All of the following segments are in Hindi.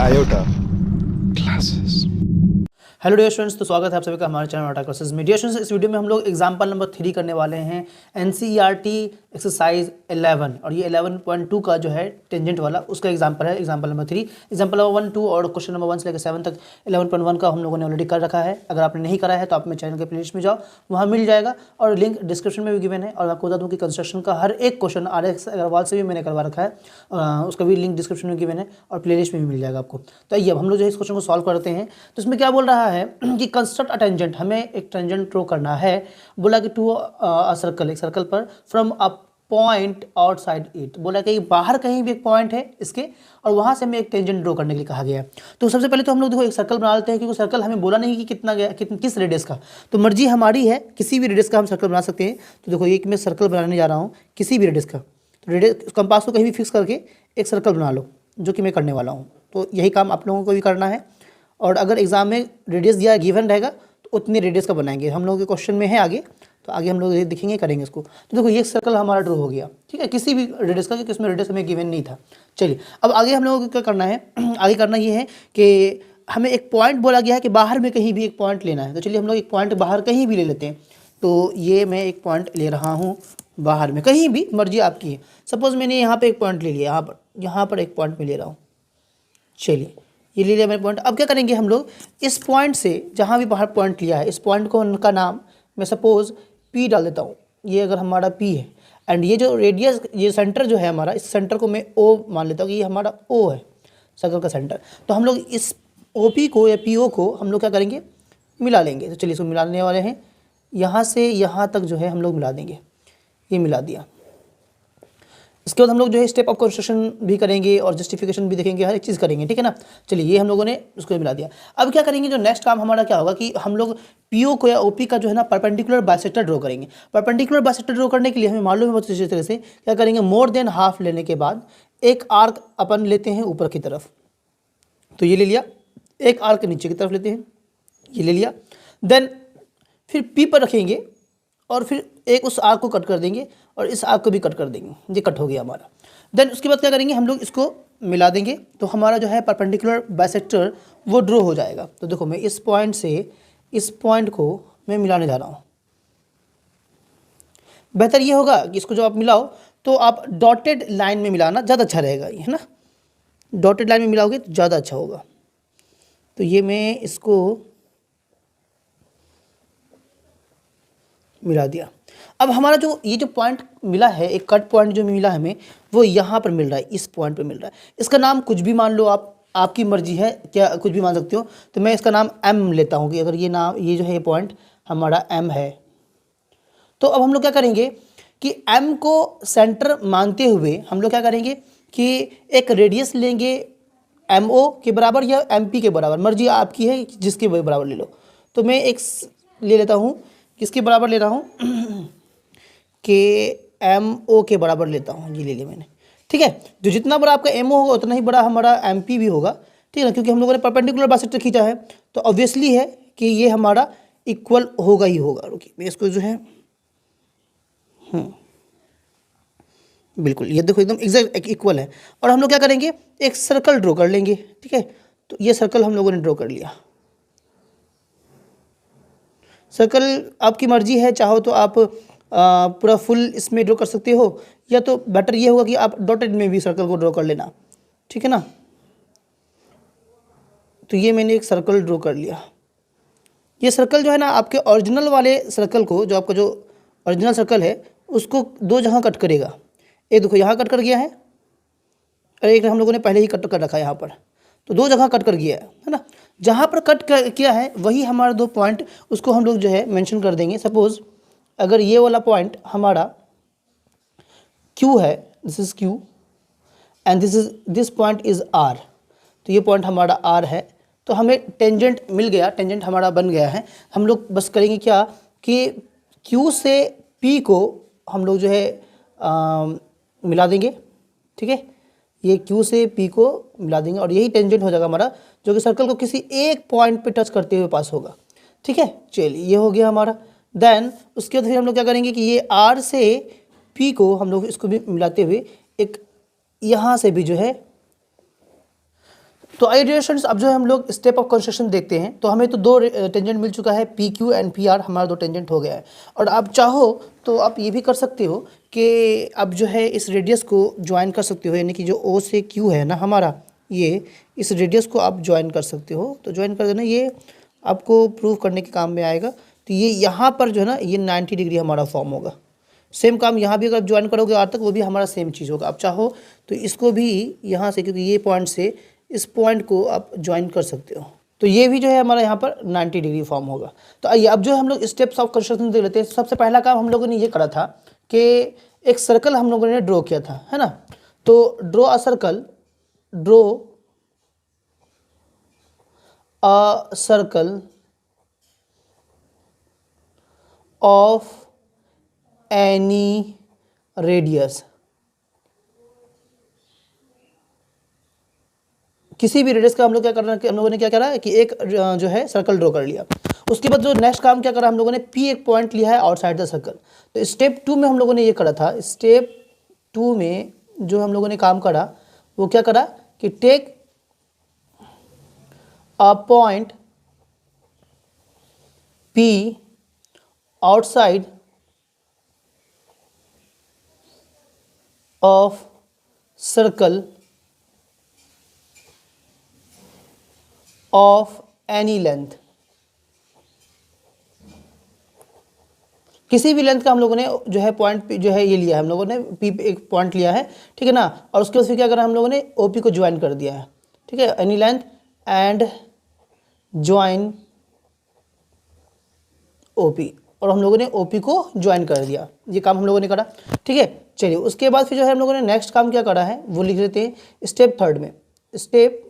iota classes. Hello dear students, तो स्वागत है आप सभी का हमारे चैनल आटा क्लासेस में। डियर स्टूडेंट्स, इस वीडियो में हम लोग एग्जाम्पल नंबर 3 करने वाले हैं एनसीईआरटी एक्सरसाइज 11, और ये 11.2 का जो है टेंजेंट वाला उसका एग्जाम्पल है, एग्जाम्पल नंबर 3। एग्जाम्पल नंबर 1, 2 और क्वेश्चन नंबर 1 से लेकर 7 तक 11.1 का हम लोगों ने ऑलरेडी कर रखा है। अगर आपने नहीं करा है तो आप मेरे चैनल के प्लेलिस्ट में जाओ, वहाँ मिल जाएगा, और लिंक डिस्क्रिप्शन में भी गिवन है। और मैं आपको बता दूँ कि कंस्ट्रक्शन का हर एक क्वेश्चन RX अग्रवाल से भी मैंने करवा रखा है, उसका भी लिंक डिस्क्रिप्शन में गिवन है और प्लेलिस्ट में भी मिल जाएगा आपको। तो आइए अब हम लोग जो है इस क्वेश्चन को सॉल्व करते हैं। तो इसमें क्या बोल रहा है कि कंस्ट्रक्ट अ टेंजेंट, हमें एक टेंजेंट ड्रॉ करना है। बोला कि टू अ सर्कल, एक सर्कल पर from a point outside it, बोला कि बाहर कहीं भी एक पॉइंट है इसके, और वहाँ से हमें एक टेंजेंट ड्रॉ करने के लिए कहा गया है। तो सबसे पहले तो हम लोग देखो एक सर्कल बना लेते हैं, क्योंकि सर्कल हमें बोला नहीं कि कितना गया, किस रेडियस का, तो मर्जी हमारी है, किसी भी रेडियस का हम सर्कल बना सकते हैं। तो देखो एक मैं सर्कल बनाने जा रहा हूँ किसी भी रेडियस का, तो रेडियस कंपास को कहीं भी फिक्स करके एक सर्कल बना लो, जो कि मैं करने वाला हूँ। तो यही काम आप लोगों को भी करना है, और अगर एग्जाम में रेडियस दिया गिवन रहेगा तो उतनी रेडियस का बनाएंगे। हम लोगों के क्वेश्चन में है आगे, तो आगे हम लोग दिखेंगे, करेंगे इसको। तो देखो ये सर्कल हमारा ड्रॉ हो गया, ठीक है, किसी भी रेडियस का, क्योंकि उसमें रेडियस हमें गिवन नहीं था। चलिए अब आगे हम लोगों को क्या करना है, आगे करना ये है कि हमें एक पॉइंट बोला गया है कि बाहर में कहीं भी एक पॉइंट लेना है। तो चलिए हम लोग एक पॉइंट बाहर कहीं भी ले लेते हैं। तो ये मैं एक पॉइंट ले रहा हूँ बाहर में, कहीं भी, मर्जी आपकी है। सपोज़ मैंने यहाँ पर एक पॉइंट ले लिया, यहाँ पर एक पॉइंट में ले रहा हूँ। चलिए ये ले लिया मैंने पॉइंट। अब क्या करेंगे हम लोग, इस पॉइंट से जहाँ भी बाहर पॉइंट लिया है, इस पॉइंट को उनका नाम मैं सपोज़ P डाल देता हूँ। ये अगर हमारा P है, एंड ये जो रेडियस, ये सेंटर जो है हमारा, इस सेंटर को मैं O मान लेता हूँ कि ये हमारा O है, सर्कल का सेंटर। तो हम लोग इस OP को या PO को हम लोग क्या करेंगे, मिला लेंगे। तो चलिए इसको मिलाने वाले हैं, यहाँ से यहाँ तक जो है हम लोग मिला देंगे। ये मिला दिया। इसके बाद हम लोग जो है स्टेप ऑफ कंस्ट्रक्शन भी करेंगे और जस्टिफिकेशन भी देखेंगे, हर एक चीज़ करेंगे, ठीक है ना। चलिए ये हम लोगों ने उसको मिला दिया। अब क्या करेंगे, जो नेक्स्ट काम हमारा क्या होगा कि हम लोग पीओ को या ओपी का जो है ना परपेंडिकुलर बाइसेक्टर ड्रॉ करेंगे। परपेंडिकुलर बाइसेक्टर ड्रॉ करने के लिए हमें मालूम है बहुत अच्छी तरह से, क्या करेंगे, मोर देन हाफ लेने के बाद एक आर्क अपन लेते हैं ऊपर की तरफ। तो ये ले लिया, एक आर्क नीचे की तरफ लेते हैं, ये ले लिया। देन फिर पी पर रखेंगे और फिर एक उस आर्क को कट कर देंगे और इस आर्क को भी कट कर देंगे। ये कट हो गया हमारा। देन उसके बाद क्या करेंगे, हम लोग इसको मिला देंगे, तो हमारा जो है परपेंडिकुलर बाइसेक्टर वो ड्रॉ हो जाएगा। तो देखो मैं इस पॉइंट से इस पॉइंट को मैं मिलाने जा रहा हूँ। बेहतर ये होगा कि इसको जब आप मिलाओ तो आप डॉटेड लाइन में मिलाना ज़्यादा अच्छा रहेगा, ये है ना। डॉटेड लाइन में मिलाओगे तो ज़्यादा अच्छा होगा। तो ये मैं इसको मिला दिया। अब हमारा जो ये जो पॉइंट मिला है, एक कट पॉइंट जो मिला है हमें, वो यहाँ पर मिल रहा है, इस पॉइंट पर मिल रहा है। इसका नाम कुछ भी मान लो आप, आपकी मर्जी है, क्या कुछ भी मान सकते हो। तो मैं इसका नाम M लेता हूँ कि अगर ये नाम, ये जो है ये पॉइंट हमारा M है। तो अब हम लोग क्या करेंगे कि M को सेंटर मानते हुए हम लोग क्या करेंगे कि एक रेडियस लेंगे MO के बराबर या MP के बराबर, मर्जी आपकी है, जिसके बराबर ले लो। तो मैं एक ले लेता हूँ, किसके बराबर ले रहा हूँ कि MO के बराबर लेता हूँ। ये ले लिया मैंने, ठीक है। जो जितना बड़ा आपका MO होगा उतना ही बड़ा हमारा MP भी होगा, ठीक है ना, क्योंकि हम लोगों ने परपेंडिकुलर बाइसेक्टर खींचा है, तो ऑब्वियसली है कि ये हमारा इक्वल होगा ही होगा। रुकिए मैं इसको जो है बिल्कुल, ये देखो एकदम एग्जैक्ट इक्वल है। और हम लोग क्या करेंगे, एक सर्कल ड्रॉ कर लेंगे, ठीक है। तो ये सर्कल हम लोगों ने ड्रॉ कर लिया। सर्कल आपकी मर्जी है, चाहो तो आप पूरा फुल इसमें ड्रॉ कर सकते हो, या तो बेटर ये होगा कि आप डॉटेड में भी सर्कल को ड्रॉ कर लेना, ठीक है ना। तो ये मैंने एक सर्कल ड्रॉ कर लिया। ये सर्कल जो है ना आपके ओरिजिनल वाले सर्कल को, जो आपका जो ओरिजिनल सर्कल है उसको दो जगह कट करेगा। एक देखो यहाँ कट कर गया है, और एक हम लोगों ने पहले ही कट कर रखा है यहाँ पर, तो दो जगह कट कर गया है ना। जहाँ पर कट किया है वही हमारा दो पॉइंट, उसको हम लोग जो है मेंशन कर देंगे। सपोज़ अगर ये वाला पॉइंट हमारा Q है, this is Q, and this point is R, तो ये पॉइंट हमारा R है। तो हमें टेंजेंट मिल गया, टेंजेंट हमारा बन गया है। हम लोग बस करेंगे क्या कि Q से P को हम लोग जो है मिला देंगे, ठीक है। ये Q से P को मिला देंगे और यही टेंजेंट हो जाएगा हमारा, जो कि सर्कल को किसी एक पॉइंट पे टच करते हुए पास होगा, ठीक है। चलिए ये हो गया हमारा। देन उसके बाद फिर हम लोग क्या करेंगे कि ये R से P को हम लोग इसको भी मिलाते हुए एक यहाँ से भी जो है तो आइए डियर स्टूडेंट्स, अब जो है हम लोग स्टेप ऑफ कंस्ट्रक्शन देखते हैं। तो हमें तो दो टेंजेंट मिल चुका है, P Q and P R, हमारा दो टेंजेंट हो गया है। और आप चाहो तो आप ये भी कर सकते हो कि अब जो है इस रेडियस को ज्वाइन कर सकते हो, यानी कि जो ओ से क्यू है ना हमारा, ये इस रेडियस को आप ज्वाइन कर सकते हो। तो ज्वाइन कर देना, ये आपको प्रूव करने के काम में आएगा। तो ये यहाँ पर जो है ना, ये 90 डिग्री हमारा फॉर्म होगा। सेम काम यहाँ भी अगर ज्वाइन करोगे आर तक, वो भी हमारा सेम चीज़ होगा। आप चाहो तो इसको भी यहाँ से, क्योंकि ये पॉइंट से इस पॉइंट को आप ज्वाइन कर सकते हो, तो ये भी जो है हमारा यहाँ पर 90 डिग्री फॉर्म होगा। तो आइए अब जो है हम लोग स्टेप्स ऑफ कंस्ट्रक्शन देख लेते हैं। सबसे पहला काम हम लोगों ने ये करा था कि एक सर्कल हम लोगों ने ड्रॉ किया था, है ना। तो draw a circle, draw a circle of any radius, किसी भी रेडियस का हम लोग क्या करना, हम लोगों ने क्या करा कि एक जो है सर्कल ड्रॉ कर लिया। उसके बाद जो नेक्स्ट काम क्या करा हम लोगों ने, पी एक पॉइंट लिया है आउटसाइड द सर्कल। तो स्टेप 2 में हम लोगों ने ये करा था। स्टेप 2 में जो हम लोगों ने काम करा वो क्या करा कि take a point P outside of circle of any length, किसी भी लेंथ का हम लोगों ने जो है पॉइंट जो है ये लिया है, हम लोगों ने पी एक पॉइंट लिया है, ठीक है ना। और उसके बाद फिर क्या करा हम लोगों ने, ओपी को ज्वाइन कर दिया है, ठीक है, any length and join OP, और हम लोगों ने ओपी को ज्वाइन कर दिया। ये काम हम लोगों ने करा, ठीक है। चलिए उसके बाद फिर जो है हम लोगों ने नेक्स्ट काम क्या करा है वो लिख लेते हैं स्टेप 3 में। स्टेप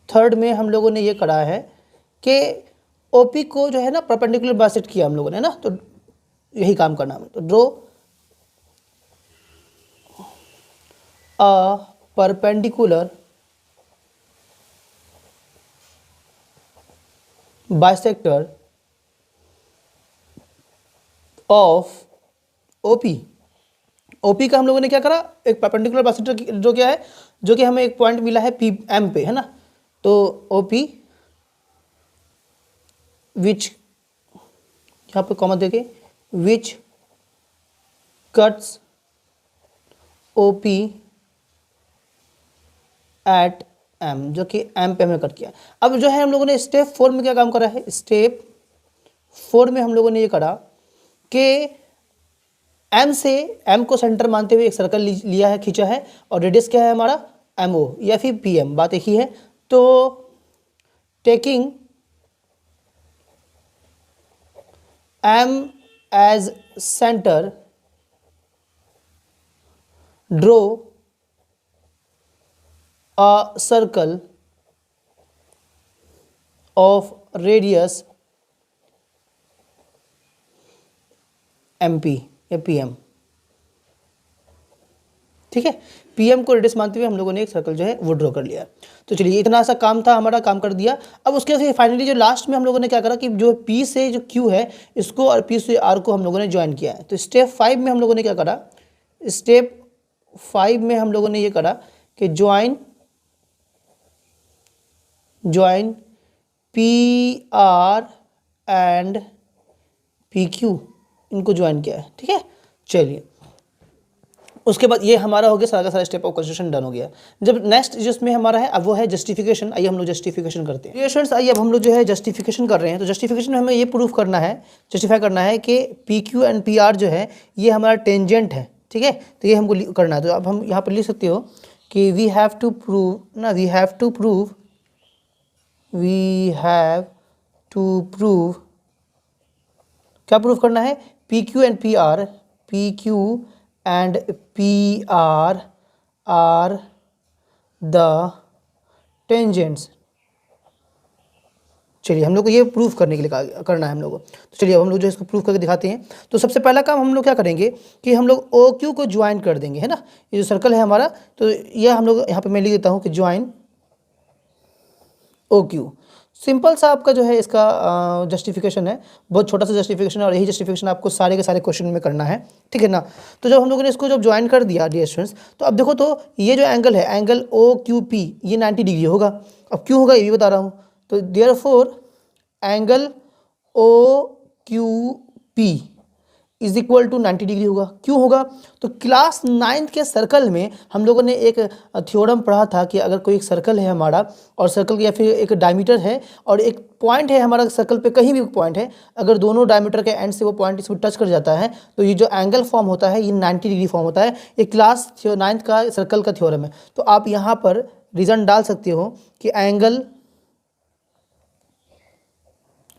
3 में हम लोगों ने ये करा है कि ओपी को जो है ना परपेंडिकुलर बाइसेक्ट किया हम लोगों ने ना, तो यही काम करना है। तो draw a perpendicular bisector of OP. OP का हम लोगों ने क्या करा, एक परपेंडिकुलर बाइसेक्टर जो क्या है, जो कि हमें एक पॉइंट मिला है पी एम पे, है ना। तो ओपी विच, यहाँ पे कॉमा देके, which cuts OP at M, जो कि एम पे हमें कट किया। अब जो है हम लोगों ने स्टेप 4 में क्या काम करा है, स्टेप 4 में हम लोगों ने ये करा कि एम से, एम को सेंटर मानते हुए एक सर्कल लिया है, खींचा है, और रेडियस क्या है हमारा, एम ओ या फिर पी एम, बात एक ही है। तो taking M as centre, draw a circle of radius M P या पी एम, ठीक है। पीएम को रेडियस मानते हुए हम लोगों ने एक सर्कल जो है वो ड्रॉ कर लिया। तो चलिए इतना सा काम था हमारा, काम कर दिया। अब उसके बाद फाइनली जो लास्ट में हम लोगों ने क्या करा कि जो पी से जो क्यू है इसको और पी से आर को हम लोगों ने ज्वाइन किया है। तो स्टेप 5 में हम लोगों ने क्या करा, स्टेप 5 में हम लोगों ने ये करा कि join P R and P Q, इनको ज्वाइन किया है, ठीक है। चलिए उसके बाद ये हमारा हो गया, सारा का सारा स्टेप ऑफ कंस्ट्रक्शन डन हो गया। जब नेक्स्ट जिसमें हमारा है अब वो है जस्टिफिकेशन। आइए हम लोग जस्टिफिकेशन करते हैं। स्टूडेंट्स आइए अब हम लोग जो है जस्टिफिकेशन कर रहे हैं। तो जस्टिफिकेशन में हमें ये प्रूफ करना है, जस्टिफाई करना है कि P Q and P R जो है ये हमारा टेंजेंट है, ठीक है। तो ये हमको करना है। तो अब हम यहाँ पर लिख सकते हो कि वी हैव टू प्रूव क्या प्रूफ करना है, P Q and P R, P Q and P R the tangents. चलिए हम लोग को ये प्रूफ करने के लिए करना है हम लोग को। तो चलिए अब हम लोग जो इसको प्रूफ करके दिखाते हैं। तो सबसे पहला काम हम लोग क्या करेंगे कि हम लोग ओ क्यू को ज्वाइन कर देंगे, है ना। ये जो सर्कल है हमारा, तो ये हम लोग यहाँ पे मैं लिख देता हूँ कि ज्वाइन ओ क्यू। सिंपल सा आपका जो है इसका जस्टिफिकेशन है, बहुत छोटा सा जस्टिफिकेशन है और यही जस्टिफिकेशन आपको सारे के सारे क्वेश्चन में करना है, ठीक है ना। तो जब हम लोगों ने इसको जब ज्वाइन कर दिया डियर स्टूडेंट्स, तो अब देखो तो ये जो एंगल है एंगल ओ क्यू पी ये 90 डिग्री होगा। अब क्यों होगा ये भी बता रहा हूँ। तो therefore angle O Q P is equal to 90 degree होगा। क्यों होगा, तो क्लास 9th के सर्कल में हम लोगों ने एक थ्योरम पढ़ा था कि अगर कोई एक सर्कल है हमारा और सर्कल या फिर एक डायमीटर है और एक पॉइंट है हमारा सर्कल पे, कहीं भी पॉइंट है, अगर दोनों डायमीटर के एंड से वो पॉइंट इसको टच कर जाता है तो ये जो एंगल फॉर्म होता है ये 90 डिग्री फॉर्म होता है। ये क्लास 9th का सर्कल का थ्योरम है। तो आप यहाँ पर रीज़न डाल सकते हो कि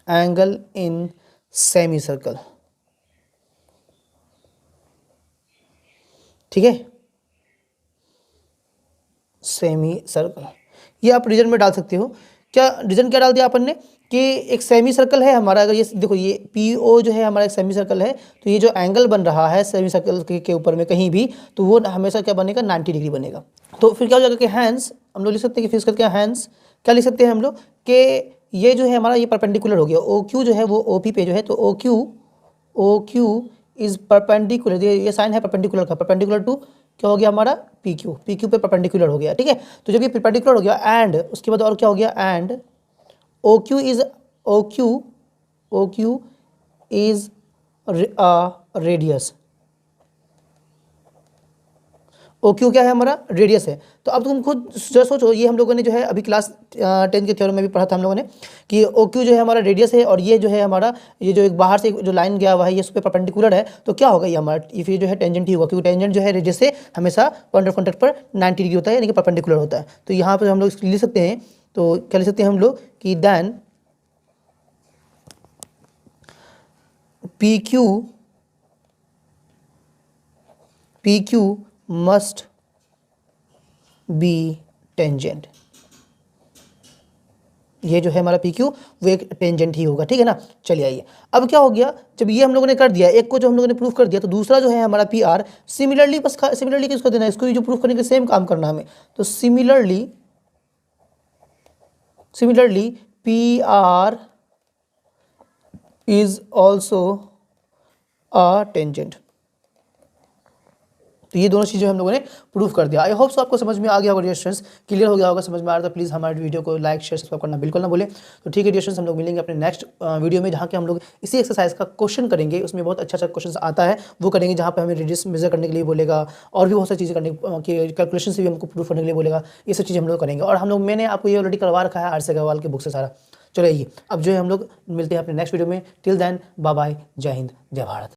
एंगल इन सेमी सर्कल, ठीक है, सेमी सर्कल, ये आप रीजन में डाल सकते हो। क्या रीजन क्या डाल दिया अपन ने कि एक सेमी सर्कल है हमारा, अगर ये देखो ये पी ओ जो है हमारा एक सेमी सर्कल है, तो ये जो एंगल बन रहा है सेमी सर्कल के ऊपर में कहीं भी, तो वो हमेशा क्या बनेगा 90 डिग्री बनेगा। तो फिर क्या हो जाएगा कि हैंस हम लोग लिख सकते हैं कि फिर इसका क्या हैंस क्या लिख सकते हैं हम लोग कि ये जो है हमारा ये परपेंडिकुलर हो गया, ओ क्यू जो है वो ओ पी पे जो है, तो ओ क्यू इज परपेंडिकुलर, ये साइन है परपेंडिकुलर का, परपेंडिकुलर टू क्या हो गया हमारा पी क्यू पे परपेंडिकुलर हो गया, ठीक है। तो जब ये परपेंडिकुलर हो गया एंड उसके बाद और क्या हो गया, and O Q is radius, O Q क्या है हमारा रेडियस है। तो अब तुम खुद सोचो, ये हम लोगों ने जो है अभी क्लास 10 के थ्योरम में भी पढ़ा था हम लोगों ने कि ओ क्यू जो है हमारा रेडियस है और ये जो है हमारा ये जो एक बाहर से जो लाइन गया हुआ है ये उस पर परपेंडिकुलर है, तो क्या होगा ये हमारा ये फिर जो है टेंजेंट ही होगा, क्योंकि टेंजेंट जो है रेडियस से हमेशा पॉइंट ऑफ कॉन्टैक्ट पर 90 डिग्री होता है, यानी कि परपेंडिकुलर होता है। तो यहाँ पर हम लोग लिख सकते हैं, तो क्या लिख सकते हैं हम लोग कि then P Q must be tangent, ये जो है हमारा पी क्यू वो एक टेंजेंट ही होगा, ठीक है ना। चलिए आइए, अब क्या हो गया, जब ये हम लोगों ने कर दिया, एक को जो हम लोगों ने प्रूफ कर दिया, तो दूसरा जो है हमारा पी आर सिमिलरली, बस सिमिलरली किसको देना है, इसको भी जो प्रूफ करने के सेम काम करना हमें। तो similarly P R is also a tangent. तो ये दोनों चीज़ें हम लोगों ने प्रूफ कर दिया। आई होप सो आपको समझ में आ गया होगा डियर स्टूडेंट्स, क्लियर हो गया होगा, समझ में आ रहा था। प्लीज़ हमारे वीडियो को लाइक शेयर सब्सक्राइब करना बिल्कुल ना भूलें। तो ठीक है डियर स्टूडेंट्स, हम लोग मिलेंगे अपने नेक्स्ट वीडियो में, जहाँ के हम लोग इसी एक्सरसाइज का क्वेश्चन करेंगे। उसमें बहुत अच्छा क्वेश्चन आता है वो करेंगे, जहाँ पर हमें रेडियस मेजर करने के लिए बोलेगा और भी बहुत सारी चीज़ें करने की, कैलकुलेशन से भी हमको प्रूफ करने के लिए बोलेगा। ये सब चीज़ें हम लोग करेंगे और हम लोग मैंने आपको ये ऑलरेडी करवा रखा है आर.सी. अग्रवाल की बुक से सारा। चलो ये अब जो है हम लोग मिलते हैं अपने नेक्स्ट वीडियो में। टिल देन बाय बाय, जय हिंद जय भारत।